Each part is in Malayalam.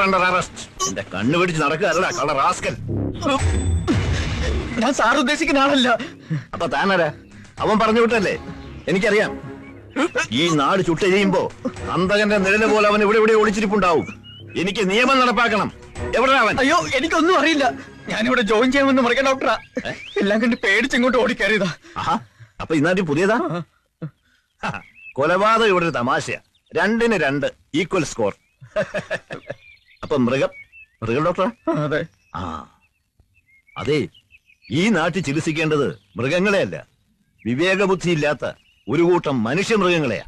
Under arrest. എന്റെ കണ്ണു പിടിച്ച് നടക്കുകയല്ല കളർ റാസ്കൽ. ഞാൻ സാർ ഉദ്ദേശിക്കുന്ന ആളല്ല. അപ്പൊ താനാരാ? അവൻ പറഞ്ഞു വിട്ടല്ലേ? എനിക്കറിയാം. ഈ നാട് ചുട്ടെരിയുമ്പോ അന്തകന്റെ നിഴല് പോലെ അവൻ ഇവിടെ ഇവിടെ ഒളിച്ചിരിപ്പുണ്ടാവും. എനിക്ക് നിയമം നടപ്പാക്കണം. എവിടെ അവൻ? അയ്യോ, എനിക്കൊന്നും അറിയില്ല. ഞാനിവിടെ ജോയിൻ ചെയ്യാമെന്ന് മറിയ ഡോക്ടറാ. എല്ലാം കണ്ട് പേടിച്ചിങ്ങോട്ട് ഓടിക്കയറിയതാ. അപ്പൊ ഇന്നാട്ടി പുതിയതാ? കൊലപാതകം ഇവിടെ ഒരു തമാശയാ. 2-ന് 2 ഈക്വൽ സ്കോർ. അപ്പൊ മൃഗം ഡോക്ടറാ? അതെ. അതെ, ഈ നാട്ടിൽ ചികിത്സിക്കേണ്ടത് മൃഗങ്ങളെയല്ല, വിവേകബുദ്ധി ഇല്ലാത്ത ഒരു കൂട്ടം മനുഷ്യ മൃഗങ്ങളെയാ.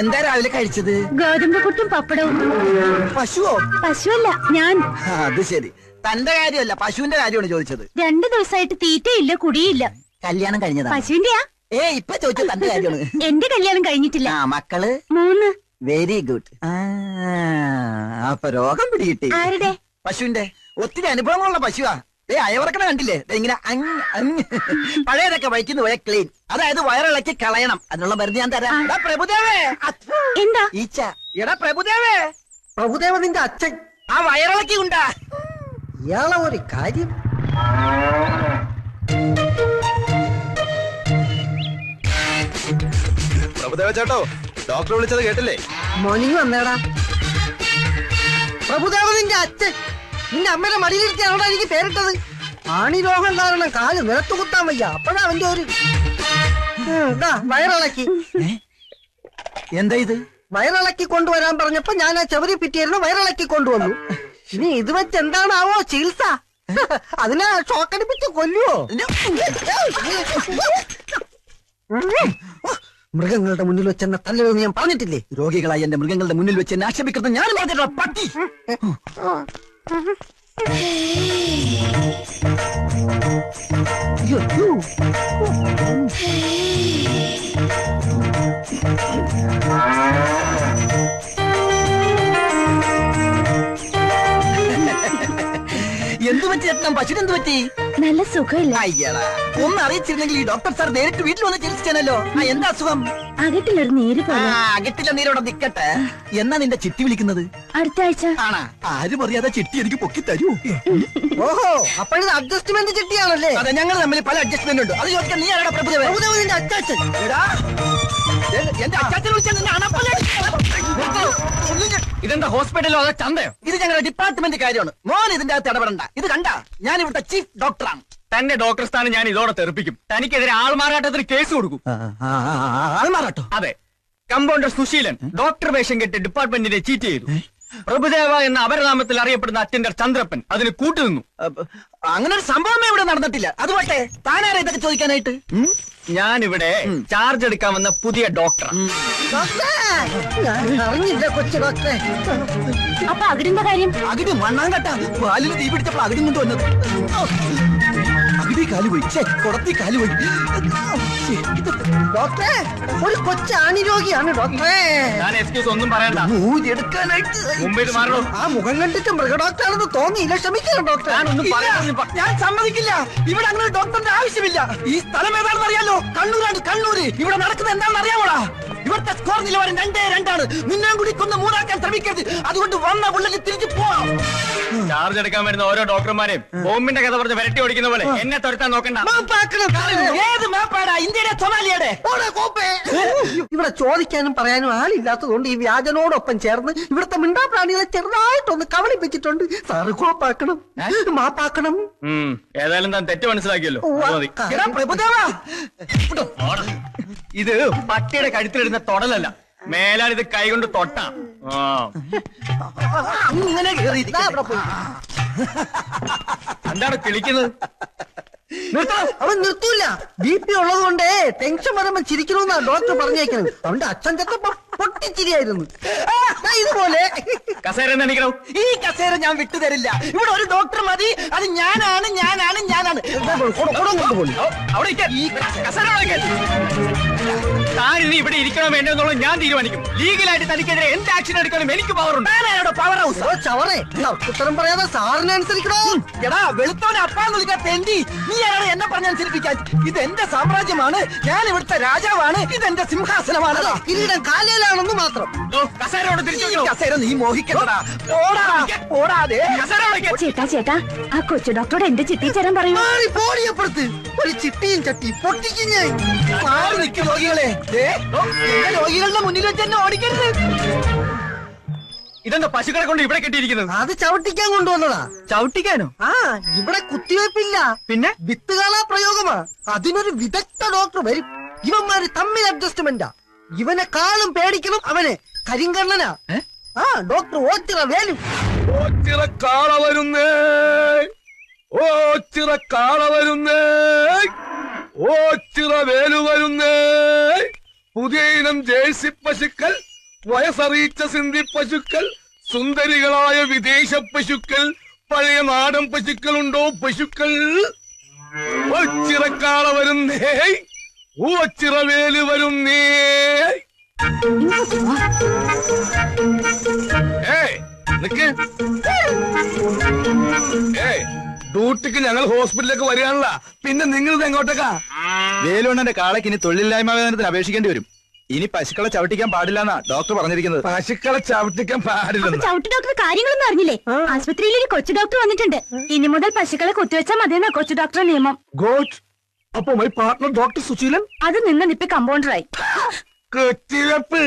എന്താ രാവിലെ കഴിച്ചത്? ഗോതമ്പ് പുട്ടും പപ്പടവും. പശുവോ? പശുവല്ല, ഞാൻ. അത് ശരി, തന്റെ കാര്യമല്ല പശുവിന്റെ കാര്യമാണ് ചോദിച്ചത്. 2 ദിവസമായിട്ട് തീറ്റയില്ല, കുടിയില്ല. കല്യാണം കഴിഞ്ഞതാ? പശുവിന്റെയാ? ഇപ്പൊ ചോദിച്ചത് തന്റെ കാര്യമാണ്. എന്റെ കല്യാണം കഴിഞ്ഞിട്ടില്ല. മക്കള്? 3. Very good. അപ്പൊ രോഗം പിടികിട്ടി. ആരുടെ? പശുവിന്റെ. ഒത്തിരി അനുഭവങ്ങളുള്ള പശുവാ. അയവർക്കണ കണ്ടില്ലേ? ഇങ്ങനെ പഴയതൊക്കെ വയറ്റിന്ന് പോയ ക്ലീൻ, അതായത് വയറിളക്കി കളയണം. അതിനുള്ള മരുന്ന് ഞാൻ തരാം. പ്രഭുദേവേ. എന്താ? ഈച്ച. എടാ പ്രഭുദേവേ. പ്രഭുദേവ നിന്റെ അച്ഛൻ ആ വയറിളക്കി ഉണ്ടാ. ഇയാളെ ഒരു കാര്യം. പ്രഭുദേവ ചേട്ടോ, ഡോക്ടർ വിളിച്ചത് കേട്ടില്ലേ? മോർണിംഗ് വന്നേടാ. പ്രഭുദേവ നിന്റെ അച്ഛൻ നിന്റെ അമ്മയുടെ മടിയിലിരുത്തിയാണോടാ എനിക്ക് പേരിട്ടത്. ആണി രോഗം കാരണം കാല് നിലത്ത് കുത്താൻ വയ്യ. അപ്പോഴാ അവന്റെ ഒരു വയറിളക്കി. എന്താ ഇത്? വയറിളക്കി കൊണ്ടുവരാൻ പറഞ്ഞപ്പോ ഞാൻ ആ ചെവരി പിറ്റിയായിരുന്നു, വയറിളക്കി കൊണ്ടുവന്നു. ഇനി ഇത് വെച്ച് എന്താണാവോ ചികിത്സ? അതിനെ ഷോക്കടിപ്പിച്ച് കൊല്ലുവോ? മൃഗങ്ങളുടെ മുന്നിൽ വെച്ച് എന്നെ തല്ലരുതെന്ന് ഞാൻ പറഞ്ഞിട്ടില്ലേ? രോഗികളായി എന്റെ മൃഗങ്ങളുടെ മുന്നിൽ വെച്ച് എന്നെ ആക്ഷേപിക്കുന്നത് ഞാൻ പറഞ്ഞിട്ടുള്ള പട്ടി. എന്ത് പറ്റി ചേട്ടൻ? പശുവിനെന്ത് പറ്റി? നല്ല സുഖമില്ല. അയ്യടാ, ഒന്ന് അറിയിച്ചിരുന്നെങ്കിൽ ഈ ഡോക്ടർ സാർ നേരിട്ട് വീട്ടിൽ വന്ന് ചികിത്സിച്ചാനല്ലോ. എന്താ അസുഖം? അകട്ടിലൊരു നീര് പോലെ. അകട്ടില്ല നീരോടെ നിക്കട്ടെ. എന്നാ നിന്റെ ചിട്ടി വിളിക്കുന്നത്? അടുത്ത ആഴ്ച. ആണാ? ആരും അറിയാതെ ചിട്ടി എനിക്ക് പൊക്കി തരൂ. ഓഹോ, അപ്പോഴത് അഡ്ജസ്റ്റ്മെന്റ് ചിട്ടിയാണല്ലേ? അതെ, ഞങ്ങൾ തമ്മിൽ പല അഡ്ജസ്റ്റ്മെന്റ് ഉണ്ട്. അത് ചോദിക്കാൻ നീ ആരാടാ? പ്രഭുദേവ. നിന്റെ അച്ചാച്ചൻ. എന്റെ അച്ചാച്ചൻ വിളിച്ചാൽ നിന്നെ അണപ്പല്ലേ? ഇതെന്താ ഹോസ്പിറ്റലോ അതോ ചന്തയോ? ഇത് ഞങ്ങളുടെ ഡിപ്പാർട്ട്മെന്റ് കാര്യമാണ്. മോൻ ഇതിന്റെ അകത്ത് ഇടപെടണ്ട. ഇത് കണ്ട, ഞാൻ ഇവിടുത്തെ ചീഫ് ഡോക്ടറാണ്. തന്റെ ഡോക്ടർ സ്ഥാനം ഞാൻ ഇതോടെ തെറിപ്പിക്കും. തനിക്കെതിരെ ആൾമാറാട്ടത്തിന് കേസ് കൊടുക്കും. ആൾമാറാട്ടോ? അതെ. കമ്പൗണ്ടർ സുശീലൻ ഡോക്ടർ വേഷം കെട്ടി ഡിപ്പാർട്ട്മെന്റിനെ ചീറ്റ് ചെയ്തു. പ്രഭുദേവ എന്ന അപരനാമത്തിൽ അറിയപ്പെടുന്ന അറ്റൻഡർ ചന്ദ്രപ്പൻ അതിന് കൂട്ടുനിന്നു. അങ്ങനെ ഒരു സംഭവമേ ഇവിടെ നടന്നിട്ടില്ല. അതുപോട്ടെ, താനാരാ ഇതൊക്കെ ചോദിക്കാനായിട്ട്? ഞാനിവിടെ ചാർജ് എടുക്കാൻ വന്ന പുതിയ ഡോക്ടർ. അറിഞ്ഞില്ല കൊച്ചു ഡോക്ടറെ. അപ്പൊ അകിടിന്റെ കാര്യം? അകിടി മണ്ണാങ്കട്ട പാലിൽ തീ പിടിച്ചപ്പോൾ അകിടി കൊണ്ട് വന്നത്. അകിടി കാലുപോയി, കുടത്തി കാലുപോയി. ഡോക്ടറെ, ഒരു കൊച്ചാണി രോഗിയാണ് ഡോക്ടറെ. ഞാൻ എക്സ്ക്യൂസ് ഒന്നും പറയണ്ട. എടുക്കാനായിട്ട് മുമ്പ് ഇത് മാറണോ? ആ മുഖം കണ്ടിട്ട് മൃഗഡോക്ടറാണെന്ന് തോന്നിയില്ല. ക്ഷമിക്കണം ഡോക്ടർ. ഞാൻ സമ്മതിക്കില്ല. ഇവിടെ അങ്ങനെ ഒരു ഡോക്ടറിന്റെ ആവശ്യമില്ല. ഈ സ്ഥലം ഏതാണെന്ന് അറിയാലോ? കണ്ണൂരാണ്. കണ്ണൂര്. ഇവിടെ നടക്കുന്നത് എന്താണെന്ന് അറിയാമോടാ? ഇവിടുത്തെ സ്കോർ നിലവാരം 2-2. നിന്നെ കൂടി കൊന്ന് 3 ശ്രമിക്കരുത്. അതുകൊണ്ട് വന്ന പുള്ളിക്ക് തിരിച്ചു പോവാം. ചാർജ് എടുക്കാൻ വരുന്ന ഓരോ ഡോക്ടർമാരെയും ബോംബിന്റെ കഥ പറഞ്ഞ് വരട്ടി ഓടിക്കുന്ന പോലെ എന്നെ തുരത്താൻ നോക്കണ്ട. ഏത് മാപ്പാടാ? ഇന്ത്യയുടെ സൊമാലിയുടെ? ഇവിടെ ചോദിക്കാനും പറയാനും ആളില്ലാത്തതുകൊണ്ട് ഈ വ്യാജനോടൊപ്പം ചേർന്ന് ഇവിടുത്തെ മിണ്ടാപ്രാണികളെ ചെറുതായിട്ടൊന്ന് കവളിപ്പിച്ചിട്ടുണ്ട്. സാറ് കോപ്പാക്കണം, മാപ്പാക്കണം. ഏതായാലും താൻ തെറ്റ് മനസ്സിലാക്കിയല്ലോ. ഇത് പട്ടിയുടെ കഴുത്തിലിടുന്ന തൊടലല്ല. മേലാൽ ഇത് കൈകൊണ്ട് തൊട്ടാ. എന്താണ് കിളിക്കുന്നത്? അവൻ നിർത്തൂല. BP ഉള്ളത് കൊണ്ട് ടെൻഷൻ വരുമ്പോ ചിരിക്കണമെന്നാ ഡോക്ടർ പറഞ്ഞേക്കുന്നത്. അവന്റെ അച്ഛൻ ചെന്നപ്പോ പൊട്ടിച്ചിരിയായിരുന്നു. ഇതുപോലെ കസേര എണീക്കണോ? ഈ കസേര ഞാൻ വിട്ടുതരില്ല. ഇവിടെ ഒരു ഡോക്ടർ മതി. അത് ഞാനാണ്. അവിടെ ഈ കസേര താൻ ഇനി ഇവിടെ ഇരിക്കണം വേണ്ടോ എന്നുള്ളത് ഞാൻ തീരുമാനിക്കും. ലീഗലായിട്ട് തനിക്കെതിരെ എന്ത് ആക്ഷൻ എടുക്കാനും എനിക്ക് പവറുണ്ട്. പവർ ഹൗസ് ചവറേ ഉത്തരം പറയാതെ സാറിനെ അനുസരിക്കണോ? എടാ വെളുത്തോനെ അപ്പാന്ന് വിളിക്കാൻ തെണ്ടി, നീ ആരാണ് എന്നെ പറഞ്ഞനുസരിപ്പിക്കാൻ? ഇത് എന്റെ സാമ്രാജ്യമാണ്, ഞാൻ ഇവിടുത്തെ രാജാവാണ്, ഇതെന്റെ സിംഹാസനമാണ്. കിരീടം കാലയിലാണെന്ന് മാത്രം. കസേരയോട് തിരിച്ചു ഈ കസേര നീ മോഹിക്കണ്ടടാ. ഓടാ ഓടാതെ ചേട്ടാ ചേട്ടാ, ആ കൊച്ചു ഡോക്ടറോട് എന്റെ ചിട്ടി ചേരാൻ പറയൂ. പോടിയപ്പുറത്ത് ഒരു ചിട്ടിയും ചട്ടി പൊട്ടിക്കും ഞാൻ. മാറി നിൽക്കും രോഗികളെ. എന്റെ രോഗികളുടെ മുന്നിൽ വെച്ച് തന്നെ ഓടിക്കരുത്. ഇതെന്താ പശുക്കളെ കൊണ്ട് ഇവിടെ കെട്ടിയിരിക്കുന്നത്? അത് ചവിട്ടിക്കാൻ കൊണ്ടുവന്നതാ. ചവിട്ടിക്കാനോ? ആ, ഇവിടെ കുത്തിവയ്പ്പില്ല, പിന്നെ വിത്തുകാളാ പ്രയോഗമാ. അതിനൊരു വിദഗ്ധ ഡോക്ടർ വരും. ഇവന്മാര് തമ്മിൽ അഡ്ജസ്റ്റ്മെന്റാ. ഇവനെ കാളും പേടിക്കണം അവനെ. കരിങ്കണ്ണനാ. ആ, ഡോക്ടർ ഓച്ചിറ വേലും. ഓച്ചിറ കാള വരുന്നേ, ഓച്ചിറ കാള വരുന്നേ, ഓച്ചിറ വേലു വരുന്നേ. പുതിയ ഇനം ജേഴ്സി പശുക്കൾ, വയസ്സറിയിച്ച സിന്ധി പശുക്കൾ, സുന്ദരികളായ വിദേശ പശുക്കൾ, പഴയ നാടൻ പശുക്കളുണ്ടോ പശുക്കൾ? ഓച്ചിറ കാള വരുന്നേ, ഓച്ചിറ വേലു വരുന്നേ. നിക്ക്. ഡ്യൂട്ടിക്ക് ഞങ്ങൾ ഹോസ്പിറ്റലിലേക്ക് വരികയാണല്ല, പിന്നെ നിങ്ങൾ ഇത് എങ്ങോട്ടേക്കാ? വേലുണ്ണന്റെ കാളയ്ക്ക് ഇനി തൊഴിലില്ലായ്മ വേതനത്തിന് അപേക്ഷിക്കേണ്ടി വരും. ഇനി പശുക്കളെ ചവിട്ടിക്കാൻ പാടില്ലെന്നാ ഡോക്ടർ പറഞ്ഞിരിക്കുന്നത്. പശുക്കളെ ചവിട്ടിക്കാൻ പാടില്ലെന്ന്. ചവിട്ട് ഡോക്ടർ കാര്യങ്ങളൊന്നും അറിഞ്ഞില്ലേ? ആശുപത്രിയിൽ ഒരു കൊച്ചു ഡോക്ടർ വന്നിട്ടുണ്ട്. ഇനി മുതൽ പശുക്കളെ കുത്തിവെച്ചാൽ മതിയെന്നാ കൊച്ചു ഡോക്ടർ നിയമം. ഗോഡ്. അപ്പൊ മൈ പാർട്ട്ണർ ഡോക്ടർ സുശീലൻ അത് നിന്ന് നിപ്പി കമ്പൗണ്ടറായി. കുത്തിവെപ്പ്.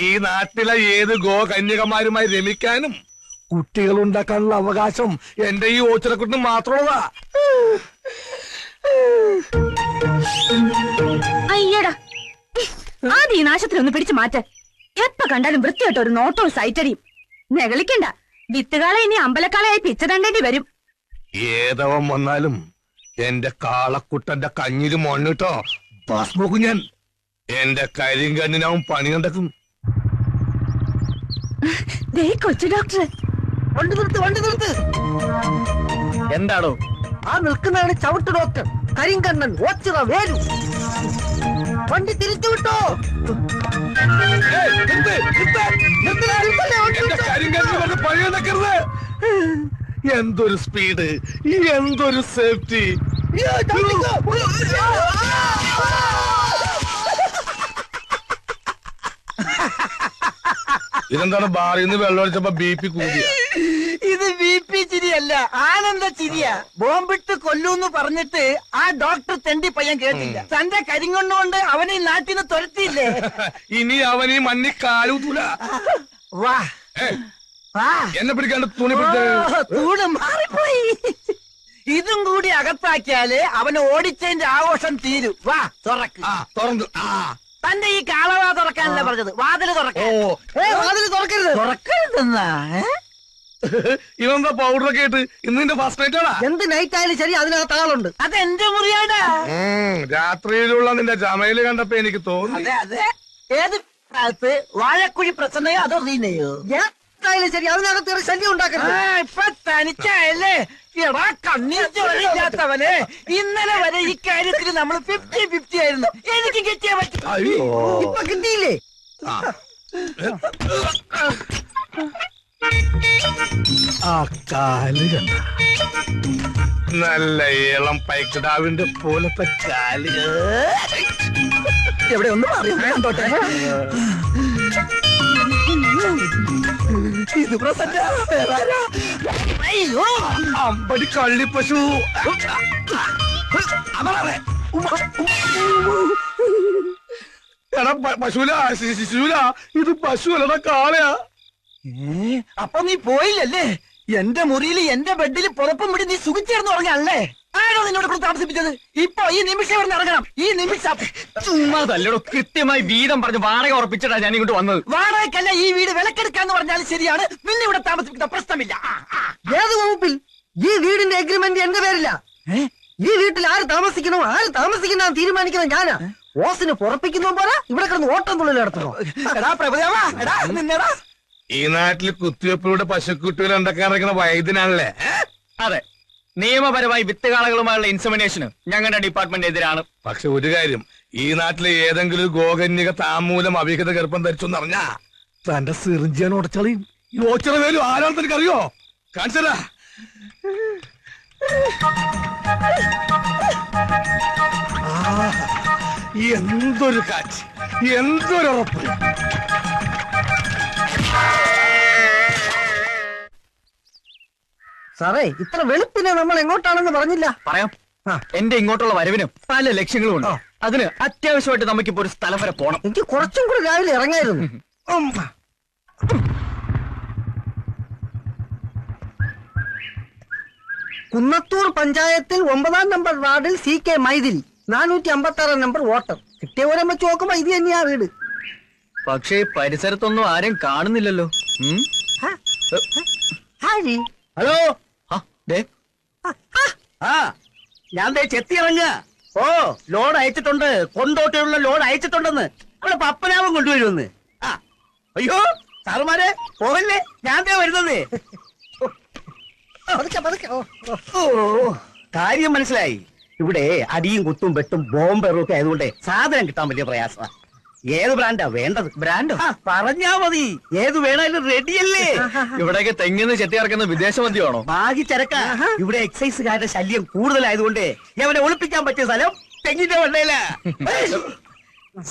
ഈ നാട്ടിലെ ഏത് ഗോ കന്യകമാരുമായി രമിക്കാനും കുട്ടികൾ ഉണ്ടാക്കാനുള്ള അവകാശം എന്റെ ഈ ഓച്ചിറക്കുട്ടിന് മാത്രമുള്ളതാ. അയ്യടാ, ആദ്യം ഈ നാശത്തിൽ ഒന്ന് പിടിച്ചു മാറ്റ. എപ്പ കണ്ടാലും വൃത്തിയായിട്ട് ഒരു നോട്ടവും സൈറ്റടിയും. നെകളിക്കണ്ട, വിത്തുകാളെ ഇനി അമ്പലക്കാളയായി പിച്ച തണ്ടേണ്ടി വരും. ഏതവൻ വന്നാലും എന്റെ കാളക്കുട്ടന്റെ കഞ്ഞില് മണ്ണിട്ടോ ഭസ്മോക്കും ഞാൻ. എന്റെ കരിങ്കണ്ണിനവൻ പണി കണ്ടെത്തും. ദേ കൊച്ചു ഡോക്ടർ. വണ്ടി നിർത്ത്, വണ്ടി നിർത്ത്. എന്താണോ ആ നിൽക്കുന്നതാണ് ചവിട്ട് ഡോക്ടർ കരിങ്കണ്ണൻ ഓച്ചിറ വേലു. വണ്ടി തിരിച്ചു വിട്ടോ. പണി കണ്ടക്കരുത്. എന്തൊരു സ്പീഡ്, എന്തൊരു സേഫ്റ്റി. ഇതെന്താണ് ബാറിൽ നിന്ന് വെള്ളം ഒഴിച്ചപ്പോ BP കൂടിയ? ഇത് BP ചിരിയല്ല, ആനന്ദ ചിരിയാ. ബോംബിട്ട് കൊല്ലൂന്ന് പറഞ്ഞിട്ട് ആ ഡോക്ടർ തെണ്ടി പയ്യൻ കേട്ടില്ല. തന്റെ കരിങ്കൊണ്ടുകൊണ്ട് അവനെ ഈ നാട്ടിൽ നിന്ന് തുരത്തിയില്ലേ? ഇനി അവൻ ഈ മണ്ണി കാലൂത്തൂല. വാ വാ. എന്നെ പിടിക്കാണ്ട് തുണി പിടിച്ച തൂണ് മാറിപ്പോയി. ഇതും കൂടി അകത്താക്കിയാല് അവന് ഓടിച്ചതിന്റെ ആഘോഷം തീരും. വാ തുറക്ക്. തുറന്നു. തന്റെ ഈ കാളവാ തുറക്കാനല്ല പറഞ്ഞത്, വാതില് തുറക്കാൻ. വാതില് തുറക്കരുത്. തുറക്കരുതെന്നാ? ഇവന്താ പൗഡറൊക്കെ ഇട്ട് ഇന്നിന്റെ ഫസ്റ്റ് നൈറ്റ് ആണാ? എന്ത് നൈറ്റ് ആയാലും ശരി, അതിനകത്ത് ആളുണ്ട്. അത് എന്റെ മുറിയാടാ. രാത്രിയിലുള്ള നിന്റെ ജമയില് കണ്ടപ്പോ എനിക്ക് തോന്നി. അതെ അതെ. ഏത് കാലത്ത് വാഴക്കുഴി പ്രസന്നയോ അതോ റീനയോ? ഏതായാലും ശരി, അതിനകത്ത് ഒരു ശല്യം ഉണ്ടാക്കരുത്. ഇപ്പൊ തനിച്ചായല്ലേ? എടാ കണ്ണീർ ചോരയില്ലാത്തവന്, ഇന്നലെ വരെ ഈ കാര്യത്തിൽ നമ്മൾ 50-50 ആയിരുന്നു. എനിക്ക് കിട്ടിയ പറ്റും. ഇപ്പൊ കിട്ടിയില്ലേ? ആ കാല് കണ്ട നല്ല ഇളം പൈക്കിടാവിന്റെ പോലത്തെ കാല്. എവിടെ ഒന്ന് മാറിയോട്ടെ. ഇത് പ്രസന്ന. അയ്യോ, അമ്പടി കള്ളിപ്പശു. എടാ പശുല, ശിശുല, ഇത് പശു അല്ലടാ കാളയാ. അപ്പൊ നീ പോയില്ലല്ലേ? എന്റെ മുറിയിൽ എന്റെ ബെഡിൽ പുറപ്പും വിടി നീ സുഖിച്ചേർന്ന് ഉറങ്ങാനല്ലേ? ആരോ നിന്നോട് കൂടെ താമസിപ്പിച്ചത്? ഇപ്പൊ ഈ നിമിഷം ഇവിടെ ഇറങ്ങണം. ഈ നിമിഷം. ചുമ്മാ തല്ലടോ. കൃത്യമായി വീതം പറഞ്ഞ് വാടക ഉറപ്പിച്ചിട്ടാ ഞാൻ ഇങ്ങോട്ട് വന്നത്. വാടകയ്ക്കല്ല, ഈ വീട് വിലക്കെടുക്കാന്ന് പറഞ്ഞാലും ശരിയാണ്. നിന്നെ ഇവിടെ താമസിപ്പിക്കുന്ന പ്രശ്നമില്ല. ഏത് വകുപ്പിൽ? ഈ വീടിന്റെ എഗ്രിമെന്റ് എന്റെ പേരില്ല. ഈ വീട്ടിൽ ആര് താമസിക്കണോ ആര് താമസിക്കുന്ന തീരുമാനിക്കുന്നത് ഞാനാ. ഓസിന് പുറപ്പിക്കുന്നോ പോലെ ഇവിടെ കിടന്ന് ഓട്ടം തുള്ളിൽ നടത്തണോ? എടാ പ്രഭുദേവാ, എടാ നിന്നെടാ. ഈ നാട്ടിൽ കുത്തിവെപ്പിലൂടെ പശുക്കുട്ടികൾ ഉണ്ടാക്കാൻ ഇറക്കുന്ന വൈദ്യനാണല്ലേ? അതെ, നിയമപരമായി വിത്തുകാളകളുമായുള്ള ഇൻസെമിനേഷന് ഞങ്ങളുടെ ഡിപ്പാർട്ട്മെന്റ് എതിരാണ്. പക്ഷെ ഒരു കാര്യം, ഈ നാട്ടിലെ ഏതെങ്കിലും ഒരു ഗോകന്യക താമൂലം അവിഹിത ഗർഭം ധരിച്ചെന്നറിഞ്ഞാ തന്റെ സിറിഞ്ചിയാൻ ഉടച്ചളയും ഈ ഓച്ചറ വേലും ആരാണെന്ന് എനിക്കറിയോ? കാണിച്ചതാ. എന്തൊരു കാറ്റ്, എന്തൊരു ഉറപ്പ്. സാറേ, ഇത്ര വെളുപ്പിനെ നമ്മൾ എങ്ങോട്ടാണെന്ന് പറഞ്ഞില്ല. പറയാം. എന്റെ ഇങ്ങോട്ടുള്ള വരവിന് പല ലക്ഷ്യങ്ങളും ഉണ്ട്. അതിന് അത്യാവശ്യമായിട്ട് നമുക്കിപ്പോ ഒരു സ്ഥലം വരെ പോണം. എനിക്ക് കുറച്ചും കൂടി രാവിലെ ഇറങ്ങായിരുന്നു. കുന്നത്തൂർ പഞ്ചായത്തിൽ 9-ാം നമ്പർ വാർഡിൽ CK മൈഥിലി, 456 നമ്പർ വോട്ടർ. കിട്ടിയ ഓരം വെച്ച് നോക്കുമ്പോ ഇത് തന്നെയാ വീട്. പക്ഷേ പരിസരത്തൊന്നും ആരും കാണുന്നില്ലല്ലോ. ഹലോ, ഞാൻ ചെത്തി ഇറങ്ങ. ഓ, ലോഡ് അയച്ചിട്ടുണ്ട്, കൊണ്ടോട്ടുള്ള ലോഡ് അയച്ചിട്ടുണ്ടെന്ന്. അവിടെ പപ്പനാവും കൊണ്ടുവരുമെന്ന്. അയ്യോ സാറുമാരെ പോകല്ലേ, ഞാൻ വരുന്നത്. ഓ, കാര്യം മനസ്സിലായി. ഇവിടെ അടിയും കുത്തും വെട്ടും ബോംബെറും ഒക്കെ ആയതുകൊണ്ട് സാധനം കിട്ടാൻ വലിയ പ്രയാസമാണ്. ഏത് ബ്രാൻഡാ വേണ്ടത്? ബ്രാൻഡോ? പറഞ്ഞാ മതി, ഏത് വേണാലും റെഡിയല്ലേ. ഇവിടെയൊക്കെ തെങ്ങിന്ന് ചെത്തി ഇറക്കുന്ന വിദേശ മദ്യമാണോ? ബാഗി ചരക്ക. ഇവിടെ എക്സൈസുകാരുടെ ശല്യം കൂടുതലായതുകൊണ്ട് അവനെ ഒളിപ്പിക്കാൻ പറ്റിയ സ്ഥലം തെങ്ങിന്റെ വെള്ളയില.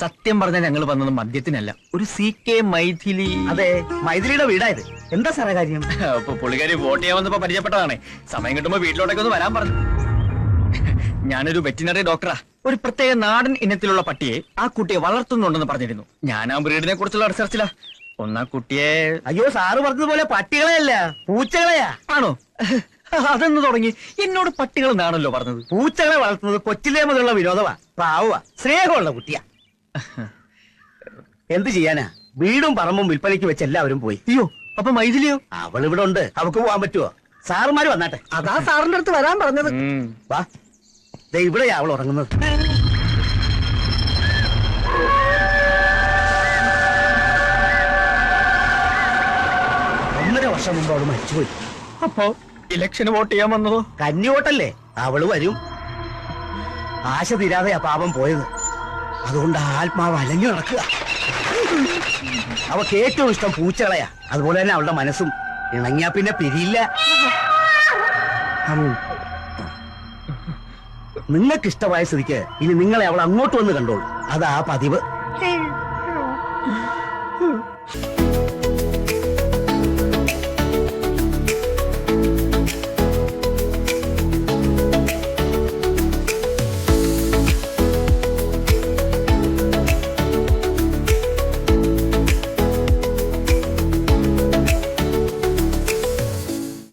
സത്യം പറഞ്ഞാൽ ഞങ്ങൾ വന്നത് മദ്യത്തിനല്ല, ഒരു CK മൈഥിലി. അതെ, മൈഥിലിയുടെ വീടായത്. എന്താ സാറേ കാര്യം? അപ്പൊ പുള്ളിക്കാരി വോട്ട് ചെയ്യാൻ വന്നപ്പോ പരിചയപ്പെട്ടതാണേ. സമയം കിട്ടുമ്പോ വീട്ടിലോട്ടൊക്കെ ഒന്ന് വരാൻ പറഞ്ഞു. ഞാനൊരു വെറ്റിനറി ഡോക്ടറാ. ഒരു പ്രത്യേക നാടൻ ഇനത്തിലുള്ള പട്ടിയെ ആ കുട്ടിയെ വളർത്തുന്നുണ്ടെന്ന് പറഞ്ഞിരുന്നു. ഞാൻ ആ ബ്രീഡിനെ കുറിച്ചുള്ള റിസർച്ചിലാ. ഒന്നാ കുട്ടിയെ. അയ്യോ, സാറ് പറഞ്ഞതുപോലെ പട്ടികളെയല്ല, പൂച്ചകളെയാ. ആണോ? അതെന്ന് തുടങ്ങി എന്നോട് പട്ടികൾ എന്നാണല്ലോ പറഞ്ഞത്. പൂച്ചകളെ വളർത്തുന്നത് കൊച്ചിലേ മുതലുള്ള വിനോദമാ. പാവുക, സ്നേഹമുള്ള കുട്ടിയാ. എന്ത് ചെയ്യാനാ, വീടും പറമ്പും വിൽപ്പനയ്ക്ക് വെച്ച് എല്ലാവരും പോയി. അയ്യോ, അപ്പൊ മൈഥിലിയോ? അവൾ ഇവിടെ ഉണ്ട്, അവക്ക് പോവാൻ പറ്റുമോ? സാറുമാര് വന്നാട്ടെ. അതാ സാറിന്റെ അടുത്ത് വരാൻ പറഞ്ഞത്. വാ, ദേ ഇവിടെയാ അവൾ ഉറങ്ങുന്നത്. ഒന്നര വർഷം മുമ്പ് അവള് മരിച്ചുപോയി. അപ്പോ ഇലക്ഷന് വോട്ട് ചെയ്യാൻ വന്നതോ? കന്നിവോട്ടല്ലേ, അവള് വരും. ആശ തീരാതെയാ പാപം പോയത്. അതുകൊണ്ട് ആത്മാവ് അലഞ്ഞു നടക്കുക. അവക്ക് ഏറ്റവും ഇഷ്ടം പൂച്ചകളെയാ. അതുപോലെ തന്നെ അവളുടെ മനസ്സും. ഇണങ്ങിയാ പിന്നെ പിരിയില്ല. നിങ്ങൾക്ക് ഇഷ്ടമായ സ്ഥിതിക്ക് ഇനി നിങ്ങളെ അവൾ അങ്ങോട്ട് വന്ന് കണ്ടോളൂ. അതാ പതിവ്.